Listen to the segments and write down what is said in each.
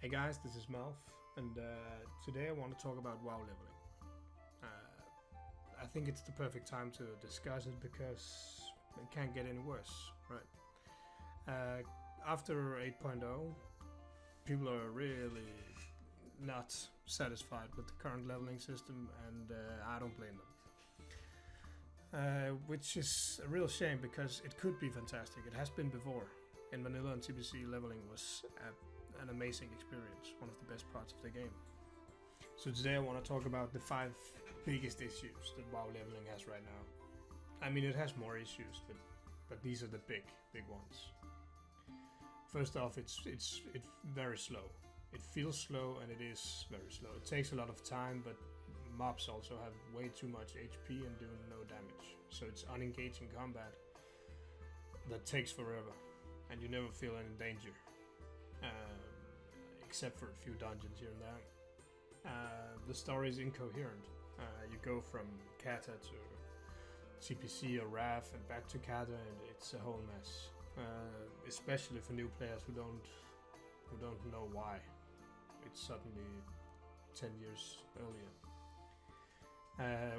Hey guys, this is Malf, and today I want to talk about WoW leveling. I think it's the perfect time to discuss it because it can't get any worse, right? After 8.0, people are really not satisfied with the current leveling system, and I don't blame them. Which is a real shame because it could be fantastic. It has been before. In Vanilla and TBC, leveling was an amazing experience, one of the best parts of the game. So today I want to talk about the 5 biggest issues that WoW leveling has right now. I mean, it has more issues, but these are the big ones. First off, it's very slow. It feels slow and it is very slow. It takes a lot of time, but mobs also have way too much HP and do no damage. So it's unengaging combat that takes forever, and you never feel any danger, except for a few dungeons here and there. The story is incoherent. You go from Kata to TPC or RAF and back to Kata, and it's a whole mess. Especially for new players who don't know why it's suddenly 10 years earlier.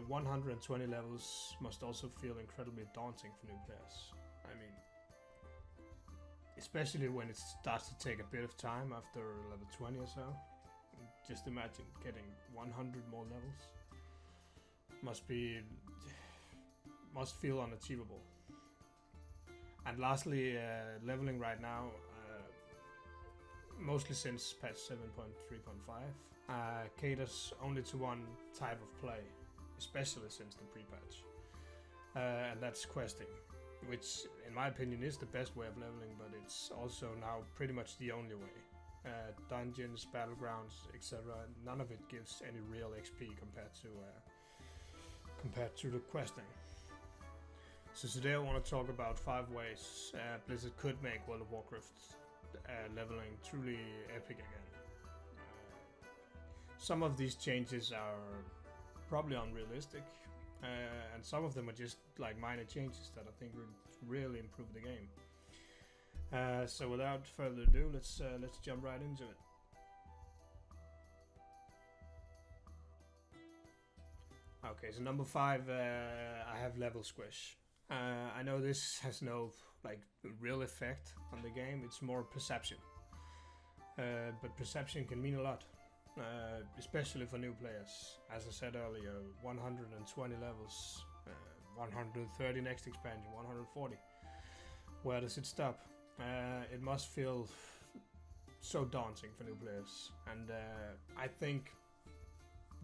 120 levels must also feel incredibly daunting for new players. I mean, especially when it starts to take a bit of time after level 20 or so. Just imagine getting 100 more levels. Must feel unachievable. And lastly, leveling right now, mostly since patch 7.3.5, caters only to one type of play, especially since the pre-patch, and that's questing, which in my opinion is the best way of leveling, but it's also now pretty much the only way. Dungeons, battlegrounds, etc., none of it gives any real XP compared to the questing. So today I want to talk about 5 ways Blizzard could make World of Warcraft leveling truly epic again. Some of these changes are probably unrealistic, and some of them are just like minor changes that I think will really improve the game. So without further ado, let's jump right into it. Okay, so number 5, I have level squish. I know this has no real effect on the game. It's more perception, but perception can mean a lot, especially for new players. As I said earlier, 120 levels, 130 next expansion, 140. Where does it stop? It must feel so daunting for new players, and I think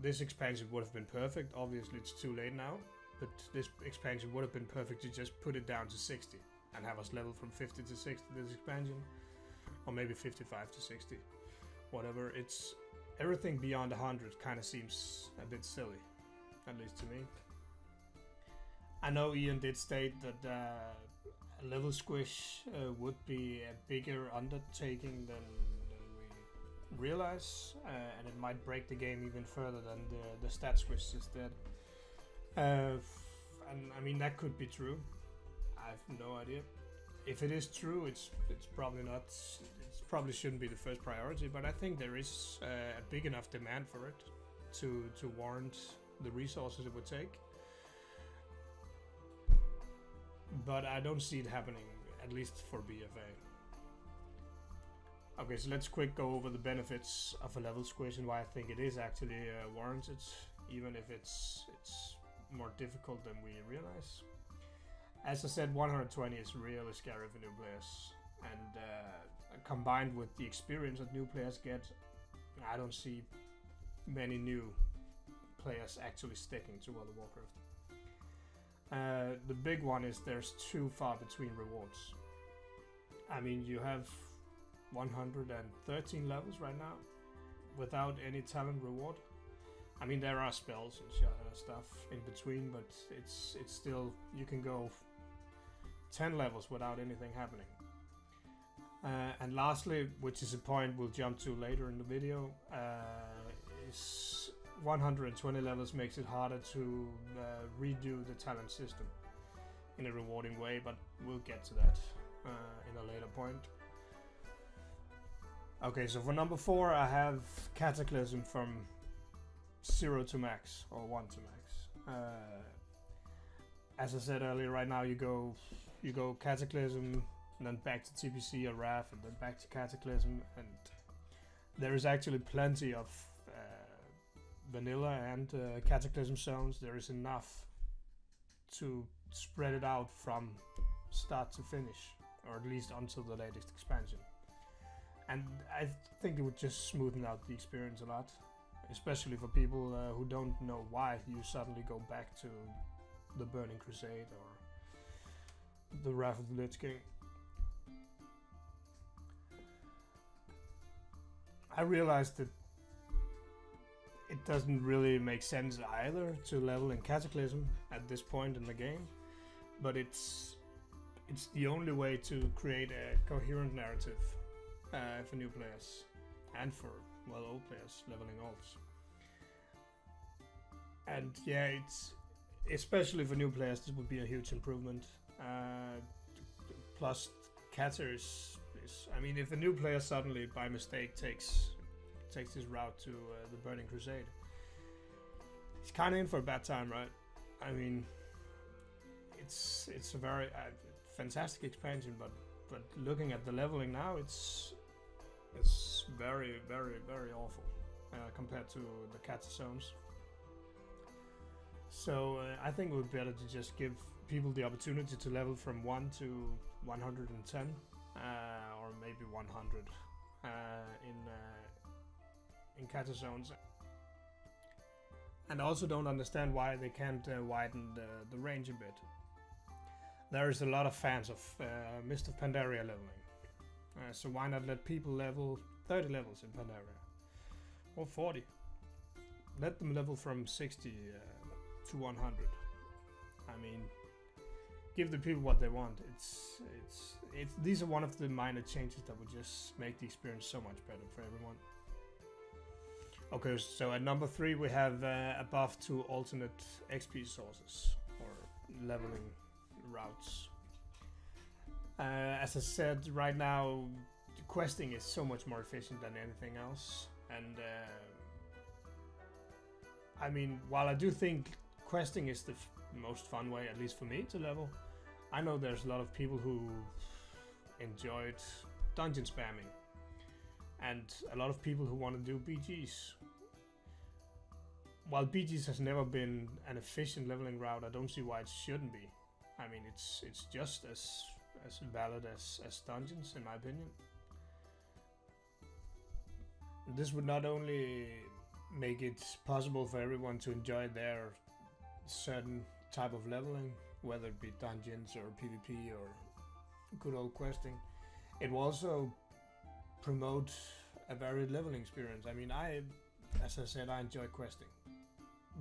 this expansion would have been perfect. Obviously it's too late now, but this expansion would have been perfect to just put it down to 60 and have us level from 50 to 60 this expansion, or maybe 55 to 60, whatever. It's everything beyond 100 kind of seems a bit silly, at least to me. I know Ian did state that a level squish would be a bigger undertaking than we realize, and it might break the game even further than the stat squish just did. And I mean, that could be true. I have no idea. If it is true, it's probably not. It probably shouldn't be the first priority. But I think there is a big enough demand for it to warrant the resources it would take. But I don't see it happening, at least for BFA. Okay, so let's quick go over the benefits of a level squish and why I think it is actually warranted, even if it's more difficult than we realize. As I said, 120 is really scary for new players, and combined with the experience that new players get, I don't see many new players actually sticking to World of Warcraft. The big one is there's too far between rewards. I mean, you have 113 levels right now without any talent reward. I mean, there are spells and stuff in between, but it's still, you can go 10 levels without anything happening. And lastly, which is a point we'll jump to later in the video, is 120 levels makes it harder to redo the talent system in a rewarding way, but we'll get to that in a later point. Okay, so for number 4, I have Cataclysm from 0 to max, or 1 to max. As I said earlier, right now you go Cataclysm, and then back to TPC or Wrath, and then back to Cataclysm, and there is actually plenty of vanilla and Cataclysm zones. There is enough to spread it out from start to finish, or at least until the latest expansion. And I think it would just smoothen out the experience a lot, especially for people who don't know why you suddenly go back to the Burning Crusade or the Wrath of the Lich King. I realized that it doesn't really make sense either to level in Cataclysm at this point in the game, but it's the only way to create a coherent narrative for new players and for old players leveling alts. And yeah, it's especially for new players, this would be a huge improvement. Plus, Cata is I mean, if a new player suddenly by mistake takes this route to the Burning Crusade, he's kind of in for a bad time, right? I mean, it's a very fantastic expansion, but looking at the leveling now, it's very, very, very awful compared to the Cata zones. So I think it would be better to just give people the opportunity to level from 1 to 110, or maybe 100 in Cata zones. And I also don't understand why they can't widen the range a bit. There is a lot of fans of Mist of Pandaria leveling. So why not let people level 30 levels in Pandaria? Or 40. Let them level from 60 to 100. I mean, give the people what they want. These are one of the minor changes that would just make the experience so much better for everyone. Okay, so at number 3 we have a buff to alternate XP sources or leveling routes. As I said, right now questing is so much more efficient than anything else, and I mean, while I do think questing is the most fun way, at least for me, to level, I know there's a lot of people who enjoyed dungeon spamming, and a lot of people who want to do BGs. While BGs has never been an efficient leveling route, I don't see why it shouldn't be. I mean, it's just as valid as dungeons, in my opinion. This would not only make it possible for everyone to enjoy their certain type of leveling, whether it be dungeons or PvP or good old questing, it will also promote a varied leveling experience. I mean, as I said, I enjoy questing,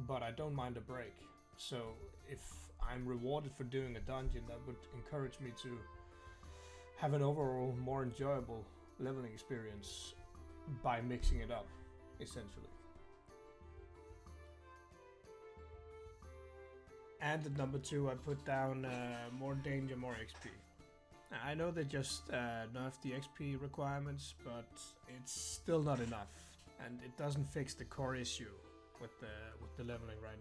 but I don't mind a break. So if I'm rewarded for doing a dungeon, that would encourage me to have an overall more enjoyable leveling experience by mixing it up, essentially. And at number 2, I put down more danger, more XP. I know they just nerfed the XP requirements, but it's still not enough, and it doesn't fix the core issue with the leveling right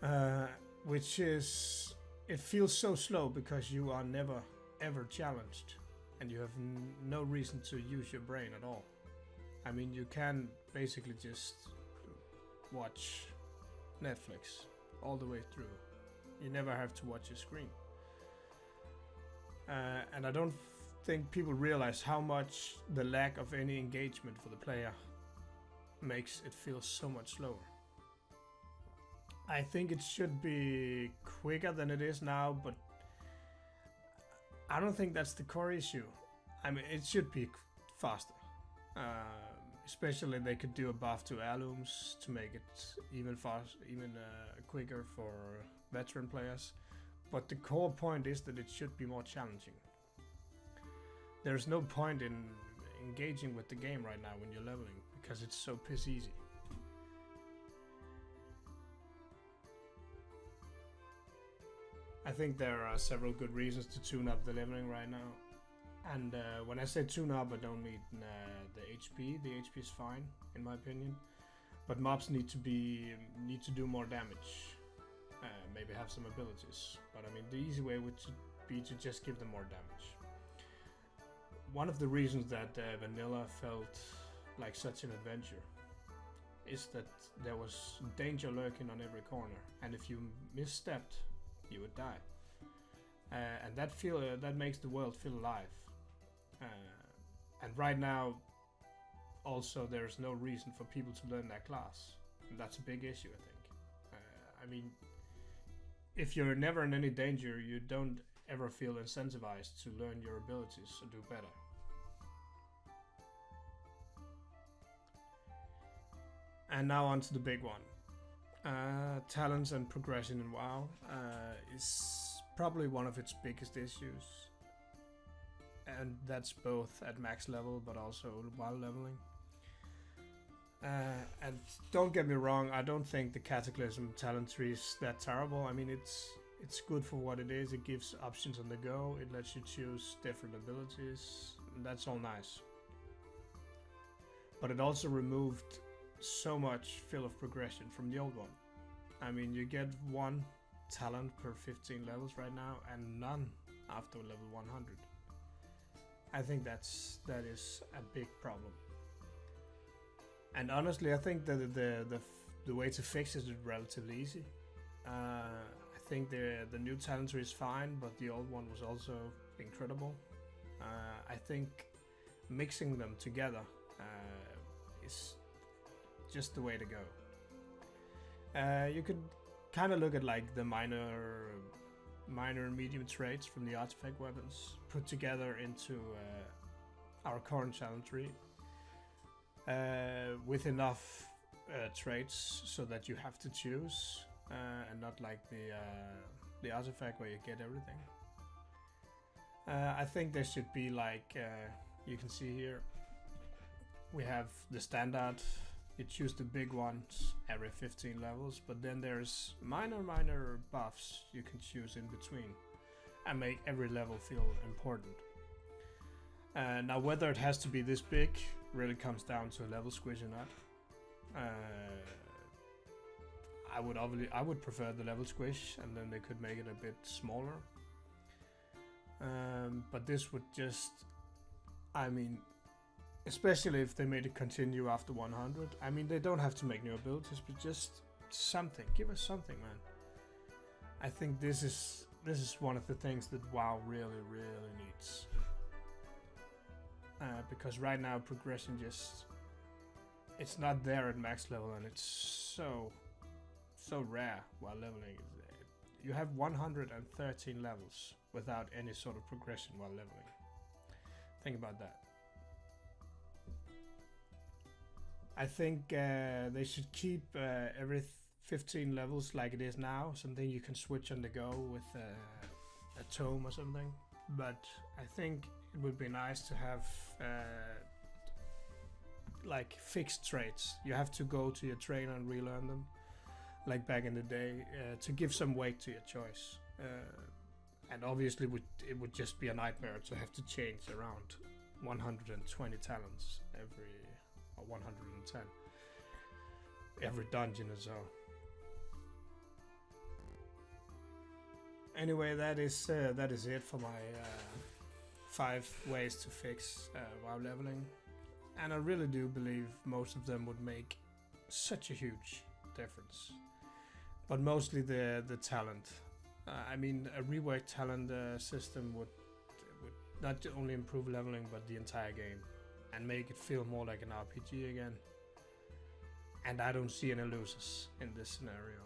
now. Which is, it feels so slow because you are never ever challenged, and you have no reason to use your brain at all. I mean, you can basically just watch Netflix all the way through. You never have to watch your screen. And I don't think people realize how much the lack of any engagement for the player makes it feel so much slower. I think it should be quicker than it is now, but I don't think that's the core issue. I mean, it should be faster. Especially they could do a buff to heirlooms to make it even quicker for veteran players. But the core point is that it should be more challenging. There's no point in engaging with the game right now when you're leveling, because it's so piss easy. I think there are several good reasons to tune up the leveling right now. And when I say tune up, I don't mean the HP. The HP is fine, in my opinion. But mobs need to do more damage. Maybe have some abilities. But I mean, the easy way would be to just give them more damage. One of the reasons that Vanilla felt like such an adventure is that there was danger lurking on every corner, and if you misstepped, you would die. And that makes the world feel alive. And right now, also, there's no reason for people to learn that class. And that's a big issue, I think. I mean, if you're never in any danger, you don't ever feel incentivized to learn your abilities or do better. And now on to the big one. Talents and progression in WoW is probably one of its biggest issues. And that's both at max level but also while leveling. And don't get me wrong, I don't think the Cataclysm talent tree is that terrible. I mean, it's good for what it is. It gives options on the go. It lets you choose different abilities. That's all nice. But it also removed so much fill of progression from the old one. I mean, you get one talent per 15 levels right now and none after level 100. I think that is a big problem. And honestly, I think that the way to fix it is relatively easy. I think the new talent tree is fine, but the old one was also incredible. I think mixing them together is just the way to go. You could kind of look at like the minor and medium traits from the artifact weapons put together into our current challenge tree with enough traits so that you have to choose and not like the artifact where you get everything. I think there should be like you can see here we have the standard. You choose the big ones every 15 levels, but then there's minor buffs you can choose in between and make every level feel important. Now whether it has to be this big really comes down to a level squish or not. I would prefer the level squish, and then they could make it a bit smaller. But this would just, I mean, especially if they made it continue after 100. I mean, they don't have to make new abilities, but just something. Give us something, man. I think this is one of the things that WoW really needs. Because right now progression it's not there at max level, and it's so rare while leveling. You have 113 levels without any sort of progression while leveling. Think about that. I think they should keep every 15 levels like it is now, something you can switch on the go with a tome or something. But I think it would be nice to have like fixed traits. You have to go to your trainer and relearn them, like back in the day, to give some weight to your choice. And obviously it would just be a nightmare to have to change around 120 talents or 110 every dungeon or so. Anyway, that is it for my 5 ways to fix WoW leveling, and I really do believe most of them would make such a huge difference. But mostly the talent. I mean, a reworked talent system would not only improve leveling but the entire game, and make it feel more like an RPG again. And I don't see any losers in this scenario.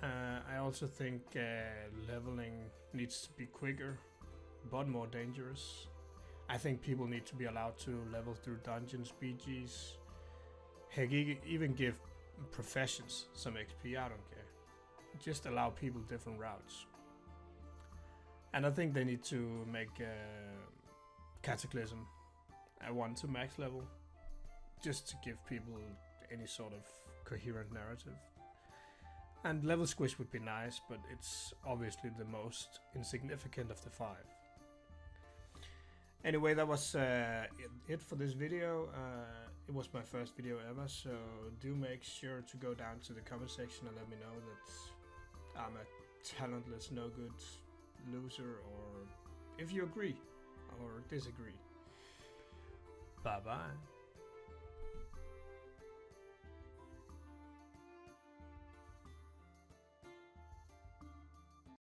I also think leveling needs to be quicker, but more dangerous. I think people need to be allowed to level through dungeons, BGs. Heck, even give professions some XP, I don't care. Just allow people different routes. And I think they need to make Cataclysm a 1 to max level, just to give people any sort of coherent narrative. And level squish would be nice, but it's obviously the most insignificant of the 5. Anyway, that was it for this video. It was my first video ever, so do make sure to go down to the comment section and let me know that I'm a talentless, no good loser, or if you agree or disagree. Bye bye.